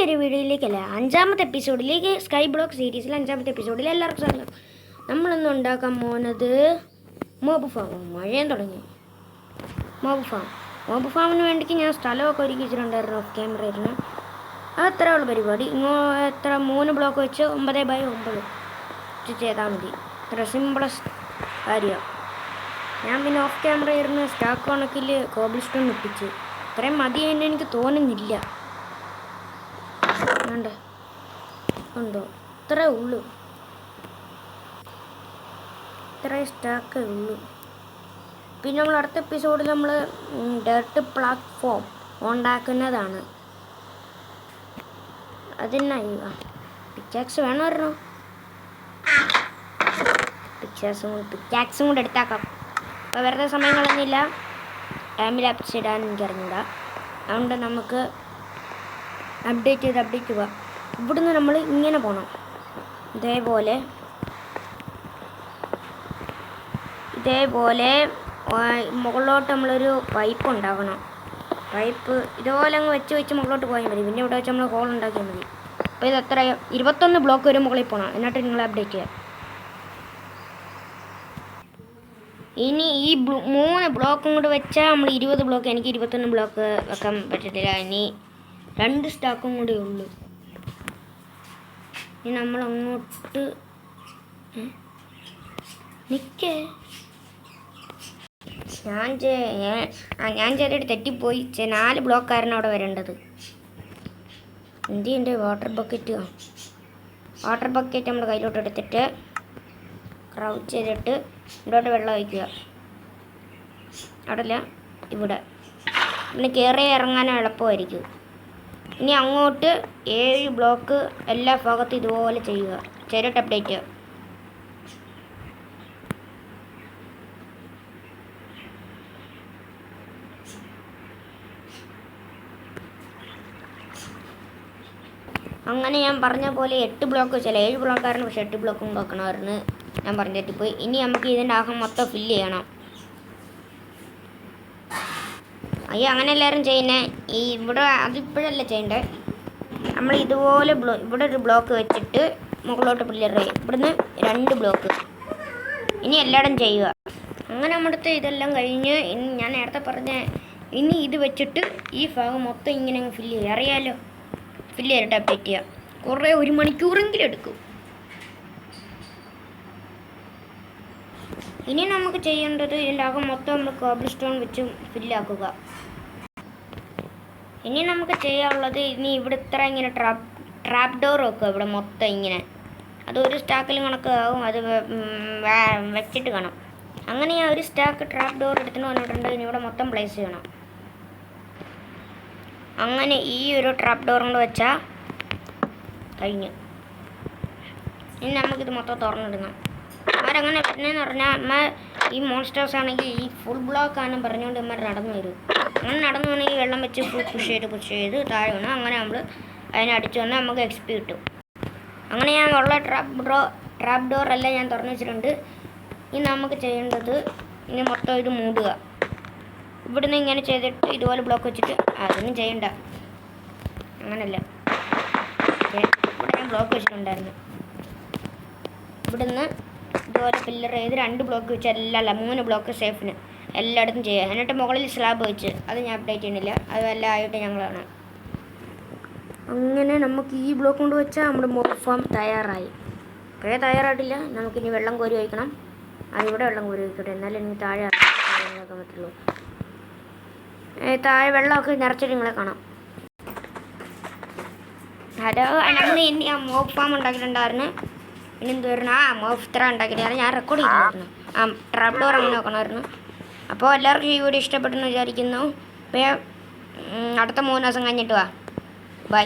പുതിയൊരു വീഡിയോയിലേക്കല്ല, 5ാമത്തെ എപ്പിസോഡിലേക്ക്, sky block സീരീസിലെ 5ാമത്തെ എപ്പിസോഡിൽ എല്ലാവർക്കും സ്വാഗതം. നമ്മളിന്ന് ഉണ്ടാക്കാൻ പോകുന്നത് മോബ് ഫാം. മഴയും തുടങ്ങി. മോബ് ഫാമിന് വേണ്ടിക്ക് ഞാൻ സ്ഥലമൊക്കെ ഒരുക്കി വെച്ചിട്ടുണ്ടായിരുന്നു. ഓഫ് ക്യാമറ ഇരുന്ന് അത്ര ഉള്ള പരിപാടി. എത്ര 3 ബ്ലോക്ക് വെച്ച് 9x9 ചെയ്താൽ മതി. അത്ര സിമ്പിളസ്റ്റ് കാര്യമാണ്. ഞാൻ പിന്നെ ഓഫ് ക്യാമറ ഇരുന്ന് സ്റ്റാക്ക് കണക്കിൽ കോബിൾ സ്റ്റോൺ ഒട്ടിച്ച് ഇത്രയും മതി എന്ന് എനിക്ക് തോന്നുന്നില്ല. ഉണ്ടോ? ഇത്രേ ഉള്ളൂ, ഇത്രയും സ്റ്റാക്കേ ഉള്ളൂ. പിന്നെ നമ്മൾ അടുത്ത എപ്പിസോഡിൽ നമ്മൾ ഡർട്ട് പ്ലാറ്റ്ഫോം ഉണ്ടാക്കുന്നതാണ്. അതിനായി പിക്കാക്സ് വേണമായിരുന്നോ? പിക്കാക്സും കൂടെ എടുത്താക്കാം. അപ്പോൾ വെറുതെ സമയം കളഞ്ഞില്ല. ടൈം ലാപ്സ് ഇടാൻ എനിക്കറിഞ്ഞൂടാ. അതുകൊണ്ട് നമുക്ക് അപ്ഡേറ്റ് പോവാം. ഇവിടുന്ന് നമ്മൾ ഇങ്ങനെ പോകണം. ഇതേപോലെ മുകളിലോട്ട് നമ്മളൊരു പൈപ്പ് ഉണ്ടാക്കണം. പൈപ്പ് ഇതുപോലെ അങ്ങ് വെച്ച് മുകളിലോട്ട് പോയാൽ മതി. പിന്നെ ഇവിടെ വെച്ച് നമ്മൾ ഹോൾ ഉണ്ടാക്കിയാൽ മതി. അപ്പോൾ ഇത് എത്ര 21 ബ്ലോക്ക് വരെ മുകളിൽ പോകണം. എന്നിട്ട് നിങ്ങൾ അപ്ഡേറ്റ് ചെയ്യാം. ഇനി ഈ 3 ബ്ലോക്കും കൂടെ വെച്ചാൽ നമ്മൾ 20 ബ്ലോക്ക്. എനിക്ക് 21 ബ്ലോക്ക് വെക്കാൻ പറ്റത്തില്ല. ഇനി 2 സ്റ്റാക്കും കൂടെ ഉള്ളൂ. ഇനി നമ്മൾ അങ്ങോട്ട് ഞാൻ ചെറിയൊരു തെറ്റിപ്പോയി. 4 ബ്ലോക്കായിരുന്നു അവിടെ വരേണ്ടത്. എൻ്റെ വാട്ടർ ബക്കറ്റ് നമ്മൾ കയ്യിലോട്ട് എടുത്തിട്ട് ക്രൗച്ച് ചെയ്തിട്ട് ഇവിടോട്ട് വെള്ളം ഒഴിക്കുക. അവിടെ ഇവിടെ പിന്നെ കയറി ഇറങ്ങാനും എളുപ്പമായിരിക്കും. ഇനി അങ്ങോട്ട് 7 ബ്ലോക്ക് എല്ലാ ഭാഗത്തും ഇതുപോലെ ചെയ്യുക. ചെയ്തിട്ട് അപ്ഡേറ്റ് ചെയ്യുക. അങ്ങനെ ഞാൻ പറഞ്ഞ പോലെ 8 ബ്ലോക്ക് വെച്ചാൽ 7 ബ്ലോക്കായിരുന്നു. പക്ഷേ 8 ബ്ലോക്കും വെക്കണമായിരുന്നു. ഞാൻ പറഞ്ഞു തെറ്റിപ്പോയി. ഇനി നമുക്ക് ഇതിൻ്റെ ആകം മൊത്തം ഫില്ല് ചെയ്യണം. അയ്യോ, അങ്ങനെ എല്ലാവരും ചെയ്യുന്നത്. ഇവിടെ അതിപ്പോഴല്ല ചെയ്യേണ്ടത്. നമ്മൾ ഇതുപോലെ ഇവിടെ ഒരു ബ്ലോക്ക് വെച്ചിട്ട് മുകളിലോട്ട് പില്ലർ ചെയ്യും. ഇവിടുന്ന് 2 ബ്ലോക്ക്. ഇനി എല്ലായിടും ചെയ്യുക. അങ്ങനെ നമ്മുടെ ഇതെല്ലാം കഴിഞ്ഞ് ഞാൻ നേരത്തെ പറഞ്ഞ ഇനി ഇത് വെച്ചിട്ട് ഈ ഭാഗം മൊത്തം ഇങ്ങനെ അങ്ങ് ഫില്ല് ചെയ്യുക. അറിയാമല്ലോ, ഫില്ല് ചെയ്തിട്ട് അപ്ഡേറ്റ് ചെയ്യുക. കുറേ 1 മണിക്കൂറെങ്കിലും എടുക്കും. ഇനി നമുക്ക് ചെയ്യേണ്ടത് ഇതിൻ്റെ അകം മൊത്തം നമ്മൾ കോബിൾ സ്റ്റോൺ വെച്ച് ഫില്ലാക്കുക. ഇനി നമുക്ക് ചെയ്യാനുള്ളത് ഇവിടെ ഇത്ര ഇങ്ങനെ ട്രാപ്പ് ഡോർ വെക്കുക. ഇവിടെ മൊത്തം ഇങ്ങനെ അതൊരു സ്റ്റാക്കിൽ കണക്കാവും. അത് വെച്ചിട്ട് കാണാം. അങ്ങനെ ഞാൻ ഒരു സ്റ്റാക്ക് ട്രാപ്പ് ഡോർ എടുത്തിട്ട് വന്നിട്ടുണ്ട്. ഇനി ഇവിടെ മൊത്തം പ്ലേസ് ചെയ്യണം. അങ്ങനെ ഈ ഒരു ട്രാപ്പ് ഡോർ കൊണ്ട് വെച്ചാൽ കഴിഞ്ഞു. ഇനി നമുക്കിത് മൊത്തം തുറന്നിടണം. അവരങ്ങനെ വരുന്നതെന്ന് പറഞ്ഞാൽ ഈ മോൺസ്റ്റേഴ്സ് ആണെങ്കിൽ ഈ ഫുൾ ബ്ലോക്ക് ആണ് പറഞ്ഞുകൊണ്ട് ഇവന്മാർ നടന്നു വരും. അങ്ങനെ നടന്നു വന്നെങ്കിൽ വെള്ളം വെച്ച് പുഷ് ചെയ്ത് താഴെ വേണം. അങ്ങനെ നമ്മൾ അതിനടിച്ച് വന്നാൽ നമുക്ക് XP കിട്ടും. അങ്ങനെ ഞാൻ ഉള്ള ട്രാപ്പ് ഡോർ എല്ലാം ഞാൻ തുറന്നു വെച്ചിട്ടുണ്ട്. ഇനി നമുക്ക് ചെയ്യേണ്ടത് ഇനി മൊത്തം ഇത് മൂടുക. ഇവിടുന്ന് ഇങ്ങനെ ചെയ്തിട്ട് ഇതുപോലെ ബ്ലോക്ക് വെച്ചിട്ട് അതൊന്നും ചെയ്യണ്ട. അങ്ങനല്ല, ഇവിടെ ഞാൻ ബ്ലോക്ക് വെച്ചിട്ടുണ്ടായിരുന്നു. ഇവിടുന്ന് ഇതുപോലെ പില്ലർ ചെയ്ത് 2 ബ്ലോക്ക് വെച്ച് 3 ബ്ലോക്ക് സേഫിന് എല്ലായിടത്തും ചെയ്യുക. എന്നിട്ട് മുകളിൽ സ്ലാബ് വെച്ച് അത് ഞാൻ അപ്ഡേറ്റ് ചെയ്യണില്ല. അതെല്ലാം ആയിട്ട് ഞങ്ങൾ കാണാം. അങ്ങനെ നമുക്ക് ഈ ബ്ലോക്ക് കൊണ്ട് വെച്ചാൽ നമ്മുടെ മോബ് ഫാം തയ്യാറായി. ഇപ്പോഴേ തയ്യാറായിട്ടില്ല. നമുക്കിനി വെള്ളം കോരി വയ്ക്കണം. അതിവിടെ വെള്ളം കോരി വയ്ക്കട്ടെ. എന്നാലും എനിക്ക് താഴെ ഇറക്കാൻ പറ്റുള്ളൂ. താഴെ വെള്ളമൊക്കെ നിറച്ചിട്ട് നിങ്ങളെ കാണാം. ഹലോ, നമ്മൾ ഇനി മോബ് ഫാം ഉണ്ടാക്കിയിട്ടുണ്ടായിരുന്നു. പിന്നെ എന്തുവായിരുന്നു മോബ് ഇത്ര ഉണ്ടാക്കിയിട്ടായിരുന്നു. ഞാൻ റെക്കോർഡ് ചെയ്തിട്ടുണ്ടായിരുന്നു. ട്രാപ്പ് ഡോർ അങ്ങനെ നോക്കണമായിരുന്നു. അപ്പോൾ എല്ലാവർക്കും ഈ വീഡിയോ ഇഷ്ടപ്പെട്ടെന്ന് വിചാരിക്കുന്നു. അപ്പോൾ അടുത്ത 3 ദിവസം കഴിഞ്ഞിട്ട് വാ. ബൈ.